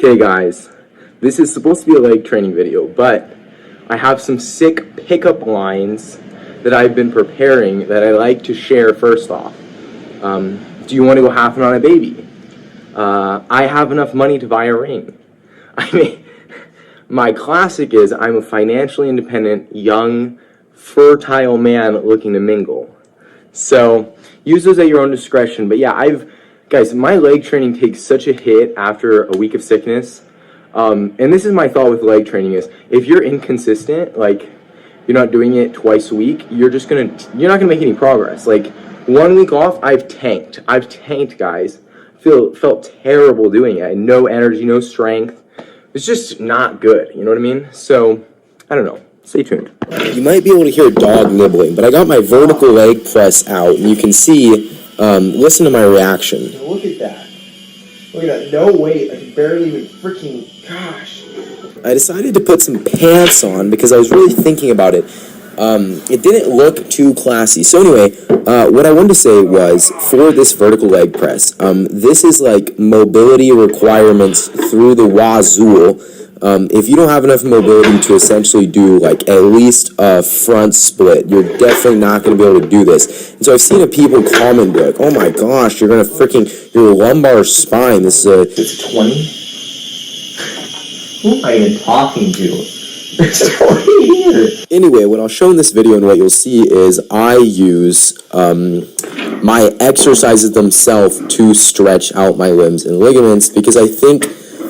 Okay guys, this is supposed to be a leg training video, but I have some sick pickup lines that I've been preparing that I like to share first off. Do you want to go half on a baby? I have enough money to buy a ring. I mean, my classic is I'm a financially independent, young, fertile man looking to mingle. So use those at your own discretion. But yeah, guys, my leg training takes such a hit after a week of sickness. And this is my thought with leg training is if you're inconsistent, like you're not doing it twice a week, you're not gonna make any progress. Like 1 week off, I've tanked, guys. Felt terrible doing it. I had no energy, no strength. It's just not good, you know what I mean? So, I don't know. Stay tuned. You might be able to hear a dog nibbling, but I got my vertical leg press out, and you can see, listen to my reaction. Look at that. Look at that. No weight. I can barely even freaking, gosh. I decided to put some pants on because I was really thinking about it. It didn't look too classy. So anyway, what I wanted to say was, for this vertical leg press, this is like mobility requirements through the wazoo. If you don't have enough mobility to essentially do like at least a front split, you're definitely not going to be able to do this. And so I've seen people comment like, oh my gosh, you're going to your lumbar spine, this is It's 20? Who am I even talking to? It's 20 here. Anyway, what I'll show in this video and what you'll see is I use my exercises themselves to stretch out my limbs and ligaments, because I think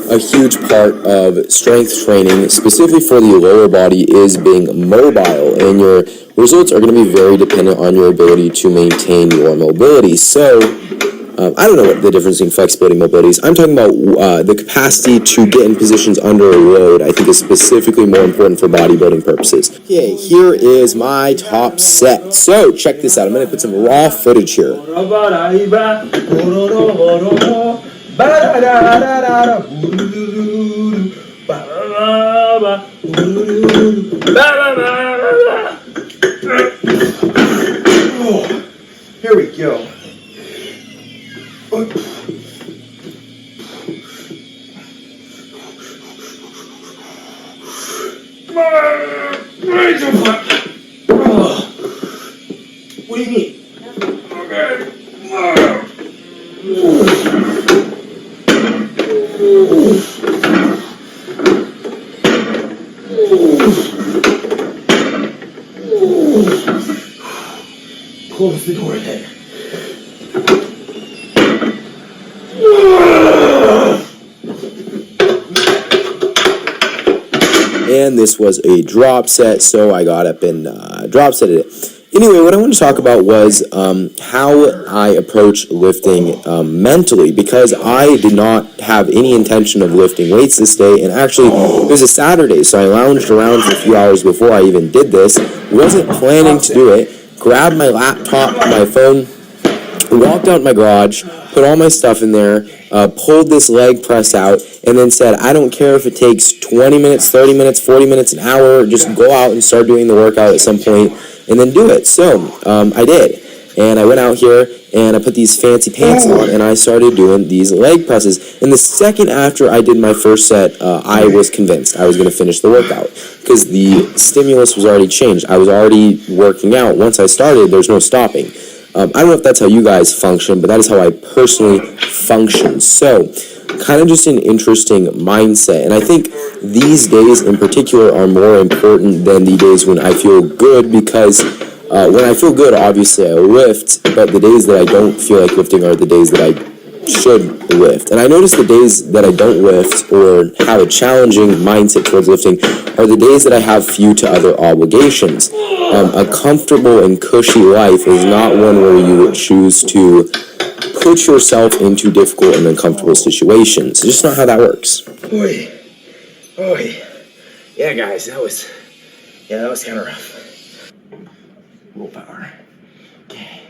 a huge part of strength training, specifically for the lower body, is being mobile, and your results are going to be very dependent on your ability to maintain your mobility. So I don't know what the difference in flexibility and mobility is. I'm talking about the capacity to get in positions under a load. I think is specifically more important for bodybuilding purposes. Okay, here is my top set. So check this out. I'm going to put some raw footage here. Here we go. What do you mean? Okay. Close the door then. And this was a drop set, so I got up and drop setted it. Anyway, what I want to talk about was how I approach lifting mentally, because I did not have any intention of lifting weights this day, and actually it was a Saturday, so I lounged around for a few hours before I even did this. Wasn't planning to do it. Grabbed my laptop, my phone, walked out my garage, put all my stuff in there, pulled this leg press out, and then said, I don't care if it takes 20 minutes, 30 minutes, 40 minutes, an hour, just go out and start doing the workout at some point, and then do it. So, I did. And I went out here, and I put these fancy pants on, and I started doing these leg presses. And the second after I did my first set, I was convinced I was going to finish the workout, because the stimulus was already changed. I was already working out. Once I started, there's no stopping. I don't know if that's how you guys function, but that is how I personally function. So, kind of just an interesting mindset. And I think these days in particular are more important than the days when I feel good, because when I feel good, obviously I lift, but the days that I don't feel like lifting are the days that I should lift. And I notice the days that I don't lift or have a challenging mindset towards lifting are the days that I have few to other obligations. A comfortable and cushy life is not one where you choose to put yourself into difficult and uncomfortable situations. It's just not how that works. Oy. Yeah, guys, that was kind of rough. Willpower. Okay.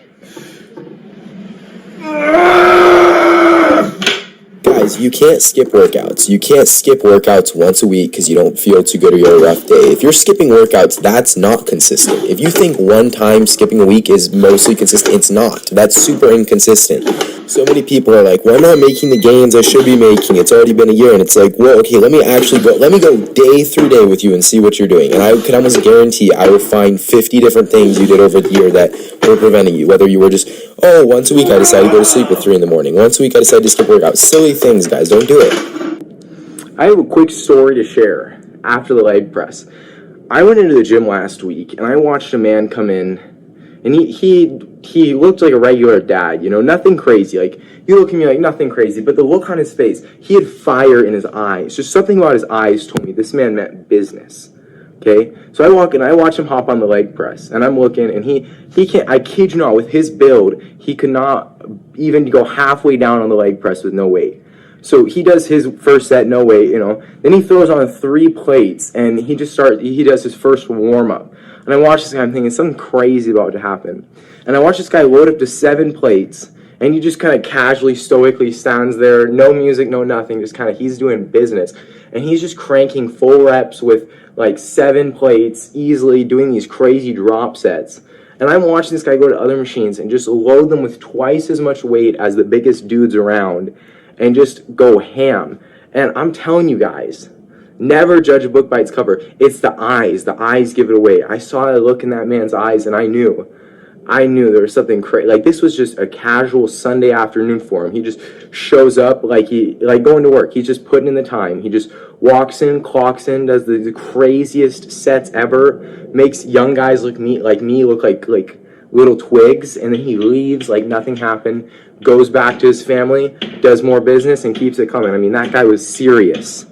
Guys, you can't skip workouts. You can't skip workouts once a week because you don't feel too good or you had a rough day. If you're skipping workouts, that's not consistent. If you think one time skipping a week is mostly consistent, it's not. That's super inconsistent. So many people are like, well, I'm not making the gains I should be making. It's already been a year. And it's like, well, okay, let me go day through day with you and see what you're doing. And I can almost guarantee I will find 50 different things you did over the year that were preventing you. Whether you were just, oh, once a week I decided to go to sleep at 3 in the morning. Once a week I decided to skip workout. Silly things, guys. Don't do it. I have a quick story to share after the leg press. I went into the gym last week and I watched a man come in, and he looked like a regular dad, you know, nothing crazy. Like, you look at me like nothing crazy, but the look on his face, he had fire in his eyes. Just something about his eyes told me this man meant business. Okay, so I walk in, I watch him hop on the leg press, and I'm looking, and he can't. I kid you not, with his build, he could not even go halfway down on the leg press with no weight. So he does his first set, no weight, you know. Then he throws on 3 plates, and he does his first warm up. And I watch this guy, I'm thinking something crazy about to happen. And I watch this guy load up to 7 plates, and he just kind of casually, stoically stands there, no music, no nothing, just kind of, he's doing business. And he's just cranking full reps with like 7 plates, easily doing these crazy drop sets. And I'm watching this guy go to other machines and just load them with twice as much weight as the biggest dudes around and just go ham. And I'm telling you guys, never judge a book by its cover. It's the eyes. The eyes give it away. I saw a look in that man's eyes, and I knew there was something crazy. Like, this was just a casual Sunday afternoon for him. He just shows up like going to work. He's just putting in the time. He just walks in, clocks in, does the craziest sets ever, makes young guys like me look like little twigs, and then he leaves like nothing happened, goes back to his family, does more business, and keeps it coming. I mean, that guy was serious.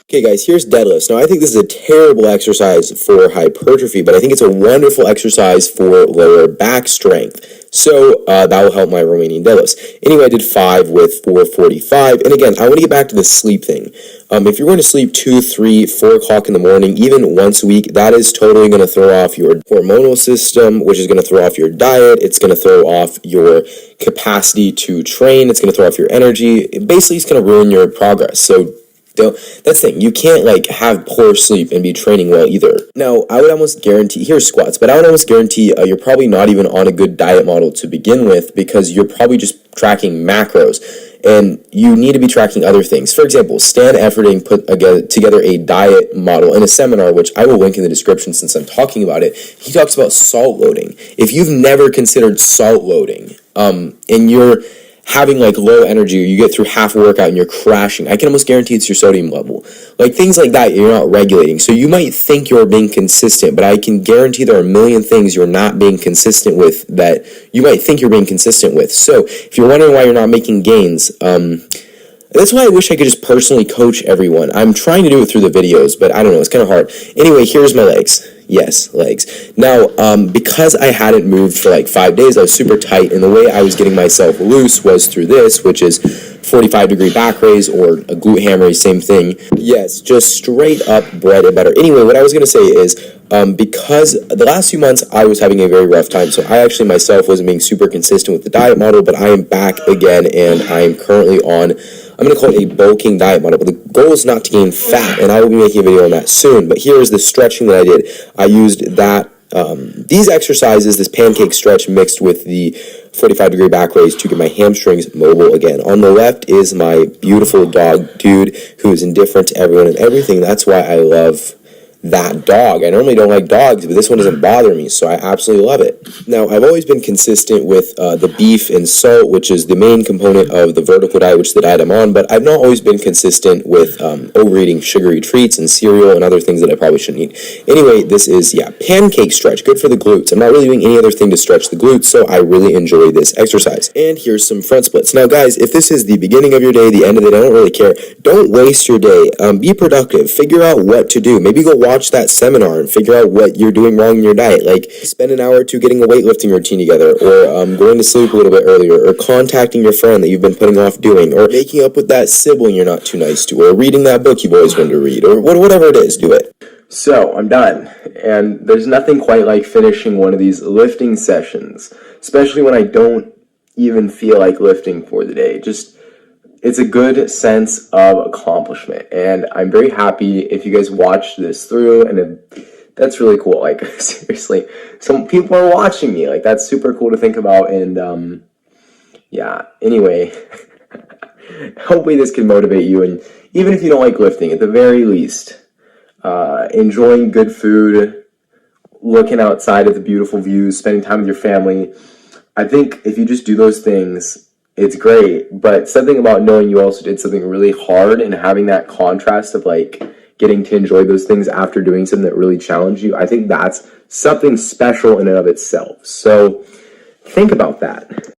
Okay, guys, here's deadlifts. Now, I think this is a terrible exercise for hypertrophy, but I think it's a wonderful exercise for lower back strength. So that will help my Romanian deadlifts. Anyway, I did 5 with 445. And again, I want to get back to the sleep thing. If you're going to sleep 2, 3, 4 o'clock in the morning, even once a week, that is totally going to throw off your hormonal system, which is going to throw off your diet. It's going to throw off your capacity to train. It's going to throw off your energy. Basically, it's going to ruin your progress. So that's the thing. You can't have poor sleep and be training well either. Now, I would almost guarantee, here's squats, but I would almost guarantee you're probably not even on a good diet model to begin with, because you're probably just tracking macros, and you need to be tracking other things. For example, Stan Efferding put together a diet model in a seminar, which I will link in the description since I'm talking about it. He talks about salt loading. If you've never considered salt loading, and you're having low energy, or you get through half a workout and you're crashing, I can almost guarantee it's your sodium level. Things like that you're not regulating. So you might think you're being consistent, but I can guarantee there are a million things you're not being consistent with that you might think you're being consistent with. So if you're wondering why you're not making gains, that's why I wish I could just personally coach everyone. I'm trying to do it through the videos, but I don't know, it's kind of hard. Anyway, here's my legs. Yes, legs. Now, because I hadn't moved for 5 days, I was super tight, and the way I was getting myself loose was through this, which is 45-degree back raise, or a glute ham raise, same thing. Yes, just straight up bread and butter. Anyway, what I was going to say is, because the last few months I was having a very rough time, so I actually myself wasn't being super consistent with the diet model, but I am back again, and I am currently on, I'm going to call it a bulking diet model, but the goal is not to gain fat, and I will be making a video on that soon. But here is the stretching that I did. I used these exercises, this pancake stretch mixed with the 45-degree back raise to get my hamstrings mobile again. On the left is my beautiful dog, Dude, who is indifferent to everyone and everything. That's why I love that dog. I normally don't like dogs, but this one doesn't bother me, so I absolutely love it. Now, I've always been consistent with the beef and salt, which is the main component of the vertical diet, which is the diet I'm on, but I've not always been consistent with overeating sugary treats and cereal and other things that I probably shouldn't eat. Anyway, this is, pancake stretch, good for the glutes. I'm not really doing any other thing to stretch the glutes, so I really enjoy this exercise. And here's some front splits. Now, guys, if this is the beginning of your day, the end of the day, I don't really care. Don't waste your day. Be productive. Figure out what to do. Maybe go watch that seminar and figure out what you're doing wrong in your diet. Spend an hour or two getting a weightlifting routine together, or going to sleep a little bit earlier, or contacting your friend that you've been putting off doing, or making up with that sibling you're not too nice to, or reading that book you've always wanted to read, or whatever it is, do it. So, I'm done, and there's nothing quite like finishing one of these lifting sessions, especially when I don't even feel like lifting for the day. It's a good sense of accomplishment, and I'm very happy if you guys watched this through and have that's really cool. Like, seriously, some people are watching me. Like, that's super cool to think about. And yeah, anyway, hopefully this can motivate you. And even if you don't like lifting, at the very least, enjoying good food, looking outside at the beautiful views, spending time with your family. I think if you just do those things, it's great. But something about knowing you also did something really hard and having that contrast of like getting to enjoy those things after doing something that really challenged you, I think that's something special in and of itself. So think about that.